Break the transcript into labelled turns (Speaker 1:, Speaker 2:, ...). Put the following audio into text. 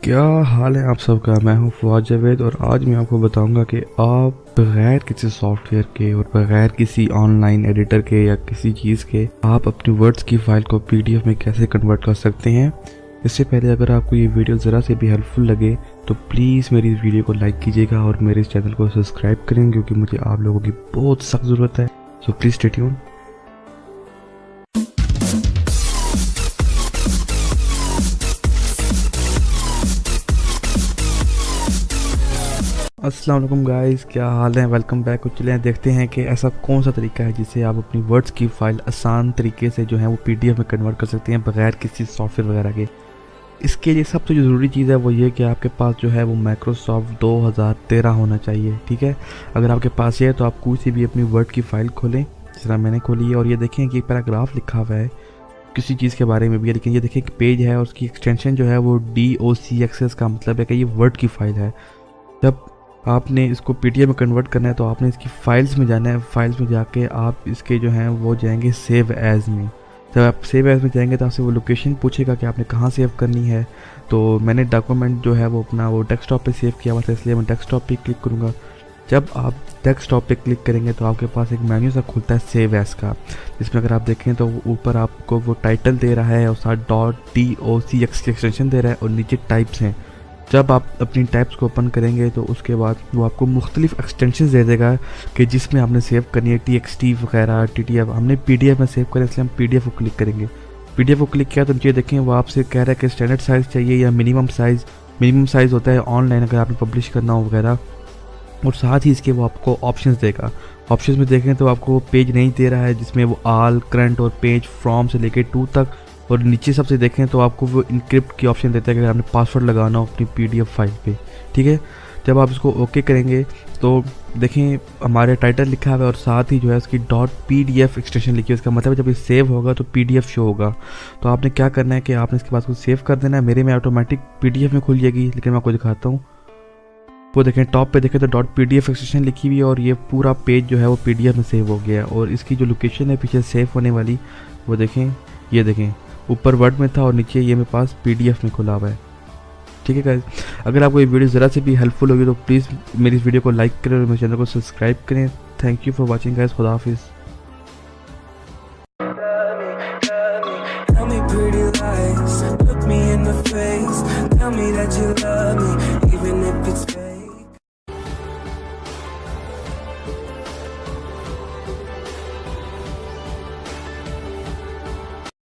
Speaker 1: क्या हाल है आप सबका। मैं हूं फवाद जावेद और आज मैं आपको बताऊंगा कि आप बगैर किसी सॉफ्टवेयर के और बगैर किसी ऑनलाइन एडिटर के या किसी चीज़ के आप अपनी वर्ड्स की फाइल को पीडीएफ में कैसे कन्वर्ट कर सकते हैं। इससे पहले अगर आपको ये वीडियो ज़रा से भी हेल्पफुल लगे तो प्लीज़ मेरी इस वीडियो को लाइक कीजिएगा और मेरे इस चैनल को सब्सक्राइब करें, क्योंकि मुझे आप लोगों की बहुत सख्त ज़रूरत है। So please stay tune. अस्सलाम वालेकुम गाइस, क्या हाल है। Welcome back. चले देखते हैं कि ऐसा कौन सा तरीका है जिससे आप अपनी वर्ड्स की फाइल आसान तरीके से जो है वो पीडीएफ में कन्वर्ट कर सकते हैं बगैर किसी सॉफ्टवेयर वगैरह के। इसके लिए सबसे जो ज़रूरी चीज़ है वो ये कि आपके पास जो है वो माइक्रोसॉफ्ट 2013 होना चाहिए। ठीक है, अगर आपके पास ये है तो आप कोई सी भी अपनी वर्ड की फ़ाइल खोलें, जिस तरह मैंने खोली है, और ये देखें कि एक पैराग्राफ लिखा हुआ है किसी चीज़ के बारे में भी है, लेकिन ये देखें कि पेज है और उसकी एक्सटेंशन जो है वो DOCX का मतलब है कि ये वर्ड की फ़ाइल है। जब आपने इसको पीडीएफ में कन्वर्ट करना है तो आपने इसकी फाइल्स में जाना है। फाइल्स में जाके आप इसके जो हैं वो जाएंगे सेव एज़ में। जब आप सेव एज़ में जाएंगे तो आपसे वो लोकेशन पूछेगा कि आपने कहाँ सेव करनी है। तो मैंने डॉक्यूमेंट जो है वो अपना वो डेस्कटॉप पे सेव किया हुआ था, इसलिए मैं डेस्कटॉप पे क्लिक करूँगा। जब आप डेस्कटॉप पे क्लिक करेंगे तो आपके पास एक मेन्यू सा खुलता है सेव एज़ का, जिसमें अगर आप देखें तो ऊपर आपको वो टाइटल दे रहा है और साथ .docx की एक्सटेंशन दे रहा है और नीचे टाइप्स हैं। जब आप अपनी टाइप्स को ओपन करेंगे तो उसके बाद वो आपको मुख्तलिफ एक्सटेंशन दे देगा कि जिसमें आपने सेव करनी है TXT वगैरह TTF। हमने PDF में सेव करें इसलिए हम PDF को क्लिक करेंगे। PDF को क्लिक किया तो नीचे देखें वो आपसे कह रहा है कि स्टैंडर्ड साइज़ चाहिए या मिनिमम साइज़। मिनिमम साइज़ होता है ऑनलाइन अगर आपने पब्लिश करना हो वगैरह, और साथ ही इसके वो आपको ऑप्शंस देगा। ऑप्शंस में देखें तो आपको पेज नहीं दे रहा है जिसमें वो आल करंट और पेज फ्रॉम से लेके टू तक, और नीचे सबसे देखें तो आपको वो इनक्रिप्ट की ऑप्शन देता है कि आपने पासवर्ड लगाना हो अपनी PDF फाइल पे। ठीक है, जब आप इसको ओके करेंगे तो देखें हमारे टाइटल लिखा हुआ है और साथ ही जो है उसकी .pdf एक्सटेंशन लिखी है। इसका मतलब जब ये सेव होगा तो PDF शो होगा। तो आपने क्या करना है कि आपने इसके पास को सेव कर देना है। मेरे में ऑटोमेटिक PDF में खुल जाएगी, लेकिन मैं आपको दिखाता हूँ। वो देखें टॉप पे देखें तो .pdf एक्सटेंशन लिखी हुई है और ये पूरा पेज जो है वो PDF में सेव हो गया। और इसकी जो लोकेशन है पीछे सेव होने वाली वो देखें, ये देखें ऊपर वर्ड में था और नीचे ये मेरे पास PDF में खुला हुआ है। ठीक है गाइस, अगर आपको ये वीडियो ज़रा से भी हेल्पफुल होगी तो प्लीज़ मेरी इस वीडियो को लाइक करें और मेरे चैनल को सब्सक्राइब करें। Thank you for watching guys. खुदा हाफिज़।
Speaker 2: Tell me pretty lies, look me in the face, tell me that you love me, even if it's fake.